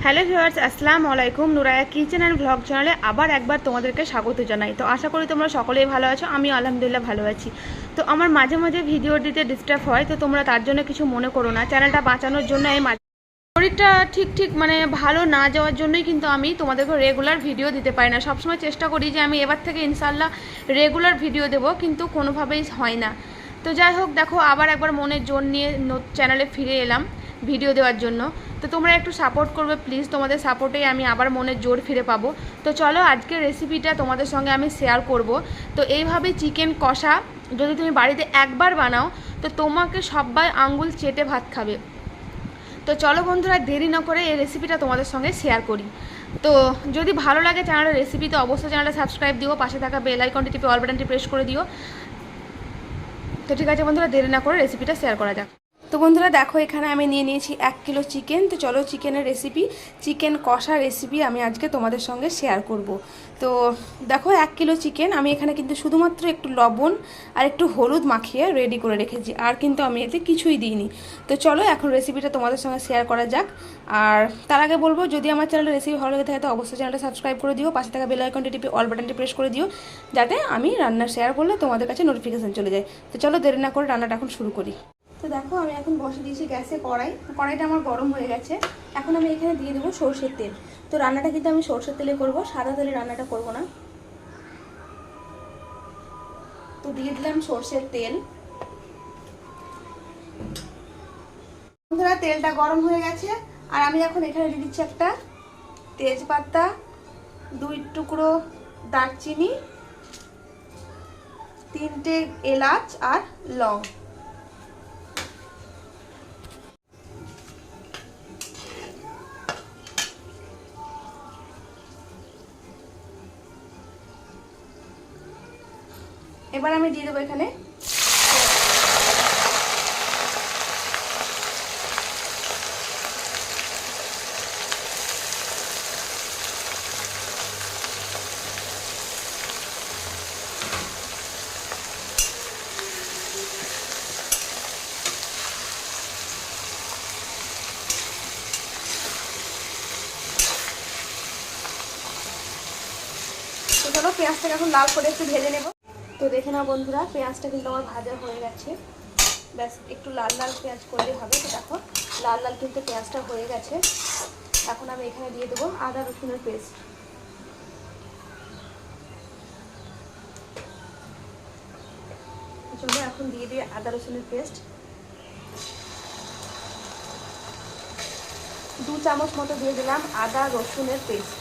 Hello viewers, আসসালামু আলাইকুম। নুরায়া kitchen and vlog চ্যানেলে আবার একবার তোমাদেরকে স্বাগত জানাই। তো আশা করি তোমরা সকলেই ভালো আছো, আমিও আলহামদুলিল্লাহ ভালো আছি। তো আমার মাঝে মাঝে ভিডিও দিতে ডিস্টার্ব হয়, তো তোমরা তার জন্য কিছু মনে করো না। চ্যানেলটা বাঁচানোর জন্য শরীরটা ঠিক মানে ভালো না যাওয়ার জন্যই কিন্তু আমি তোমাদেরকে রেগুলার ভিডিও দিতে পারি না। সবসময় চেষ্টা করি যে আমি এবার থেকে ইনশাল্লাহ রেগুলার ভিডিও দেবো, কিন্তু কোনোভাবেই হয় না। তো যাই হোক, দেখো আবার একবার মনের জোর নিয়ে চ্যানেলে ফিরে এলাম ভিডিও দেওয়ার জন্য। তো তোমরা একটু সাপোর্ট করবে প্লিজ, তোমাদের সাপোর্টেই আমি আবার মনের জোর ফিরে পাবো। তো চলো আজকের রেসিপিটা তোমাদের সঙ্গে আমি শেয়ার করব। তো এইভাবে চিকেন কষা যদি তুমি বাড়িতে একবার বানাও, তো তোমাকে সবাই আঙ্গুল চেটে ভাত খাবে। তো চলো বন্ধুরা, দেরি না করে এই রেসিপিটা তোমাদের সঙ্গে শেয়ার করি। তো যদি ভালো লাগে চ্যানেলের রেসিপি, তো অবশ্যই চ্যানেলটা সাবস্ক্রাইব দিও, পাশে থাকা বেল আইকনটি টিপে অল বাটনটি প্রেস করে দিও। তো ঠিক আছে বন্ধুরা, দেরি না করে রেসিপিটা শেয়ার করা যাক। তো বন্ধুরা দেখো, এখানে আমি নিয়ে নিয়েছি 1 কিলো চিকেন। তো চলো চিকেনের রেসিপি, চিকেন কষা রেসিপি আমি আজকে তোমাদের সঙ্গে শেয়ার করব। তো দেখো 1 কিলো চিকেন আমি এখানে কিন্তু শুধুমাত্র একটু লবণ আর একটু হলুদ মাখিয়ে রেডি করে রেখেছি, আর কিন্তু আমি এতে কিছুই দিইনি। তো চলো এখন রেসিপিটা তোমাদের সঙ্গে শেয়ার করা যাক। আর তার আগে বলবো, যদি আমার চ্যানেলের রেসিপি ভালো লেগে থাকে তো অবশ্যই চ্যানেলটা সাবস্ক্রাইব করে দিও, পাশে থাকা বেল আইকনটি টিপে অল বাটনটি প্রেস করে দিও, যাতে আমি রান্না শেয়ার করলে তোমাদের কাছে নোটিফিকেশান চলে যায়। তো চলো দেরি না করে রান্নাটা এখন শুরু করি। তো দেখো আমি এখন বসে দিয়েছি গ্যাসে কড়াইটা আমার গরম হয়ে গেছে। এখন আমি এখানে দিয়ে দেবো সরষের তেল। তো রান্নাটা কিন্তু আমি সরষের তেলে করব, সাদা তেলে রান্নাটা করব না। তো দিয়ে দিলাম সরষের তেল। বন্ধুরা তেলটা গরম হয়ে গেছে, আর আমি এখন এখানে দিয়ে দিচ্ছি একটা তেজপাতা, 2 টুকরো দারচিনি, 3টে এলাচ আর লং। এবার আমি দিয়ে দেবো এখানে চলো পেঁয়াজটাকে এখন লাল করে একটু ভেজে নেব। তো দেখে নাও বন্ধুরা, পেঁয়াজটা কিন্তু আমার ভাজা হয়ে গেছে। ব্যাস একটু লাল লাল পেঁয়াজ করলেই হবে। তো দেখো লাল লাল কিন্তু পেঁয়াজটা হয়ে গেছে। এখন আমি এখানে দিয়ে দেবো আদা রসুনের পেস্ট। চলো এখন দিয়ে দিই আদা রসুনের পেস্ট। 2 চামচ মতো দিয়ে দিলাম আদা রসুনের পেস্ট।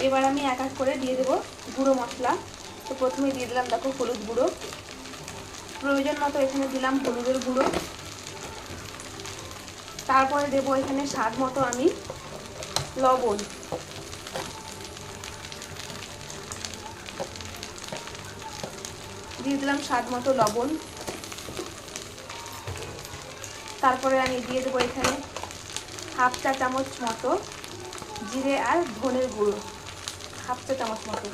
এবার আমি এক এক করে দিয়ে দেবো গুঁড়ো মশলা। তো প্রথমে দিয়ে দিলাম দেখো হলুদ গুঁড়ো, প্রয়োজন মতো এখানে দিলাম হলুদের গুঁড়ো। তারপরে দেবো এখানে স্বাদ মতো আমি লবণ। দিয়ে দিলাম স্বাদ মতো লবণ। তারপরে আমি দিয়ে দেবো এখানে 1/2 চা চামচ মতো জিরে আর ধনের গুঁড়ো, 1/2 চা চামচ মতো।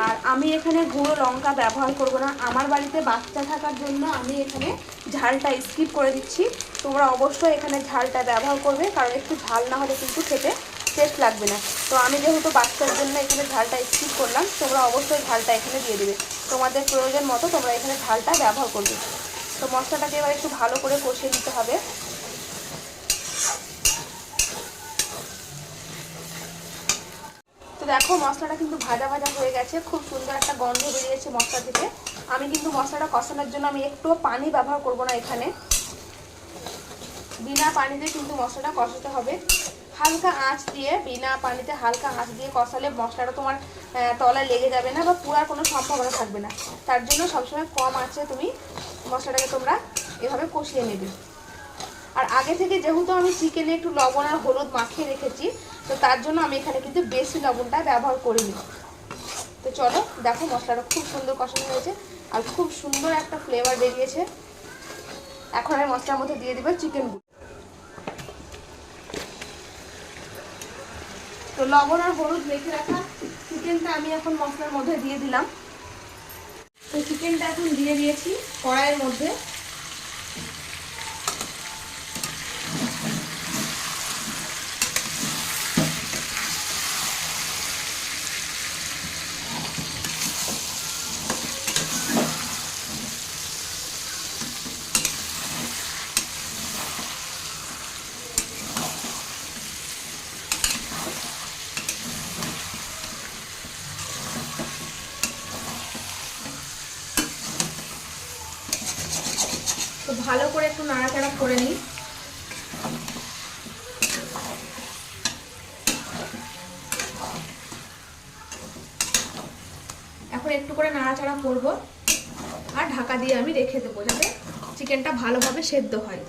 আর আমি এখানে গুঁড়ো লঙ্কা ব্যবহার করব না, আমার বাড়িতে বাচ্চা থাকার জন্য আমি এখানে ঝালটা স্কিপ করে দিচ্ছি। তোমরা অবশ্যই এখানে ঝালটা ব্যবহার করবে, কারণ একটু ঝাল না হলে কিন্তু খেতে টেস্ট লাগবে না। তো আমি যেহেতু বাচ্চার জন্য এখানে ঝালটা স্কিপ করলাম, তোমরা অবশ্যই ঝালটা এখানে দিয়ে দেবে। তোমাদের প্রয়োজন মতো তোমরা এখানে ঝালটা ব্যবহার করবে। তো মশলাটাকে এবার একটু ভালো করে কষিয়ে নিতে হবে। তো দেখো মশলাটা কিন্তু ভাজা ভাজা হয়ে গেছে, খুব সুন্দর একটা গন্ধ বেরিয়েছে মশলা থেকে। আমি কিন্তু মশলাটা কষানোর জন্য আমি একটু পানি ব্যবহার করব না এখানে। বিনা পানিতে কিন্তু মশলাটা কষাতে হবে, হালকা আঁচ দিয়ে, বিনা পানিতে হালকা আঁচ দিয়ে কষালে মশলাটা তোমার তলায় লেগে যাবে না বা পুরার কোনো সম্ভাবনা থাকবে না। তার জন্য সবসময় কম আঁচে তুমি মশলাটাকে তোমরা এভাবে কষিয়ে নেবে। আর আগে থেকে যেহেতু আমি চিকেনে একটু লবণ আর হলুদ মাখিয়ে রেখেছি, তো তার জন্য আমি এখানে কিন্তু বেশি লবণটা ব্যবহার করিনি। তো চলো দেখো, মশলাটা খুব সুন্দর কষানো হয়েছে আর খুব সুন্দর একটা ফ্লেভার বেরিয়েছে। এখন আমি মশলার মধ্যে দিয়ে দিব চিকেনগুলো। তো লবণ আর হলুদ মেখে রাখা চিকেনটা আমি এখন মশলার মধ্যে দিয়ে দিলাম। তো চিকেনটা এখন দিয়ে দিয়েছি কড়াইয়ের মধ্যে। তো ভালো করে একটু নাড়াচাড়া করে নিই। এখন একটু করে নাড়াচাড়া করব আর ঢাকা দিয়ে আমি রেখে দেবো যাতে চিকেনটা ভালোভাবে সেদ্ধ হয়।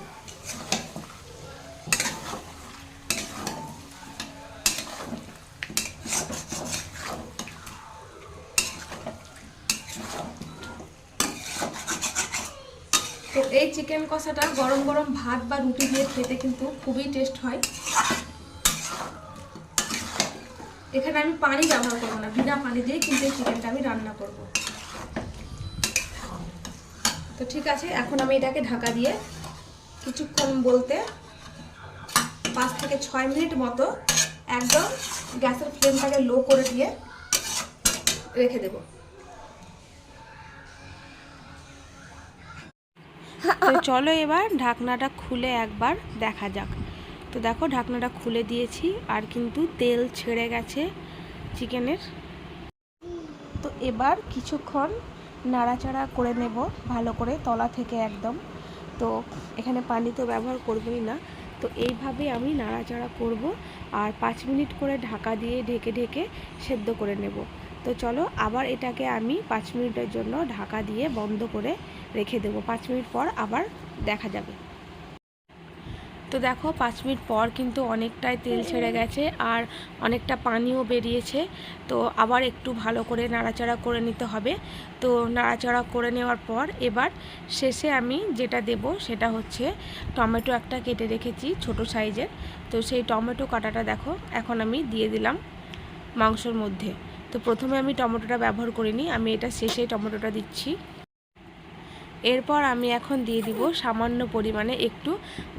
তো এই চিকেন কষাটা গরম গরম ভাত বা রুটি দিয়ে খেতে কিন্তু খুবই টেস্ট হয়। এখানে আমি পানি ব্যবহার করবো না, বিনা পানি দিয়ে কিন্তু এই চিকেনটা আমি রান্না করব। তো ঠিক আছে, এখন আমি এটাকে ঢাকা দিয়ে কিছুক্ষণ বলতে 5 থেকে 6 মিনিট মতো একদম গ্যাসের ফ্লেমটাকে লো করে দিয়ে রেখে দেব। তো চলো এবার ঢাকনাটা খুলে একবার দেখা যাক। তো দেখো ঢাকনাটা খুলে দিয়েছি আর কিন্তু তেল ছেড়ে গেছে চিকেনের। তো এবার কিছুক্ষণ নাড়াচাড়া করে নেব ভালো করে তলা থেকে একদম। তো এখানে পানি তো ব্যবহার করবই না, তো এইভাবে আমি নাড়াচাড়া করব আর 5 মিনিট করে ঢাকা দিয়ে ঢেকে ঢেকে সেদ্ধ করে নেব। তো চলো আবার এটাকে আমি 5 মিনিটের জন্য ঢাকা দিয়ে বন্ধ করে রেখে দেবো। 5 মিনিট পর আবার দেখা যাবে। তো দেখো 5 মিনিট পর কিন্তু অনেকটাই তেল ছেড়ে গেছে আর অনেকটা পানিও বেরিয়েছে। তো আবার একটু ভালো করে নাড়াচাড়া করে নিতে হবে। তো নাড়াচাড়া করে নেওয়ার পর এবার শেষে আমি যেটা দেব সেটা হচ্ছে টমেটো একটা কেটে রেখেছি ছোট সাইজের। তো সেই টমেটো কাটাটা দেখো এখন আমি দিয়ে দিলাম মাংসের মধ্যে। তো প্রথমে আমি টমেটোটা ব্যবহার করিনি, আমি এটা শেষে টমেটোটা দিচ্ছি। এরপর আমি এখন দিয়ে দিব সামান্য পরিমাণে একটু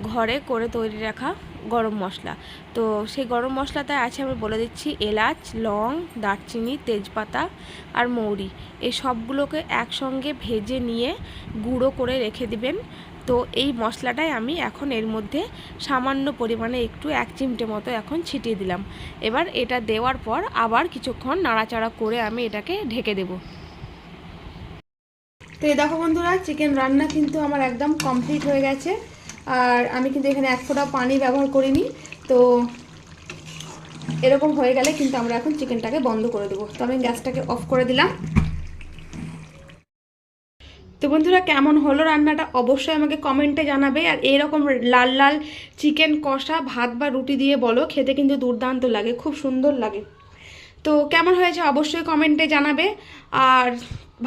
ঘরে করে তৈরি রাখা গরম মশলা। তো সেই গরম মশলাতে আছে আমি বলে দিচ্ছি এলাচ, লং, দারচিনি, তেজপাতা আর মৌরি। এই সবগুলোকে একসঙ্গে ভেজে নিয়ে গুঁড়ো করে রেখে দিবেন। তো এই মশলাটাই আমি এখন এর মধ্যে সামান্য পরিমাণে একটু 1 চিমটে মতো এখন ছিটিয়ে দিলাম। এবার এটা দেওয়ার পর আবার কিছুক্ষণ নাড়াচাড়া করে আমি এটাকে ঢেকে দেব। তো এই দেখো বন্ধুরা, চিকেন রান্না কিন্তু আমার একদম কমপ্লিট হয়ে গেছে আর আমি কিন্তু এখানে 1 ফোঁটা পানি ব্যবহার করিনি। তো এরকম হয়ে গেলে কিন্তু আমরা এখন চিকেনটাকে বন্ধ করে দেবো। তো আমি গ্যাসটাকে অফ করে দিলাম। তো বন্ধুরা কেমন হলো রান্নাটা অবশ্যই আমাকে কমেন্টে জানাবে। আর এইরকম লাল লাল চিকেন কষা ভাত বা রুটি দিয়ে বলো, খেতে কিন্তু দুর্দান্ত লাগে, খুব সুন্দর লাগে। তো কেমন হয়েছে অবশ্যই কমেন্টে জানাবে। আর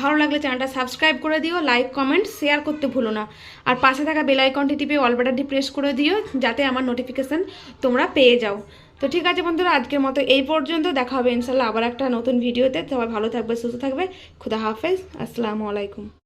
ভালো লাগলে চ্যানেলটা সাবস্ক্রাইব করে দিও, লাইক কমেন্ট শেয়ার করতে ভুলো না। আর পাশে থাকা বেল আইকনটি টিপে অল বাটনটি প্রেস করে দিও যাতে আমার নোটিফিকেশান তোমরা পেয়ে যাও। তো ঠিক আছে বন্ধুরা, আজকের মতো এই পর্যন্ত। দেখা হবে ইনশাল্লাহ আবার একটা নতুন ভিডিওতে। সবাই ভালো থাকবে, সুস্থ থাকবে। খুদা হাফেজ, আসসালামু আলাইকুম।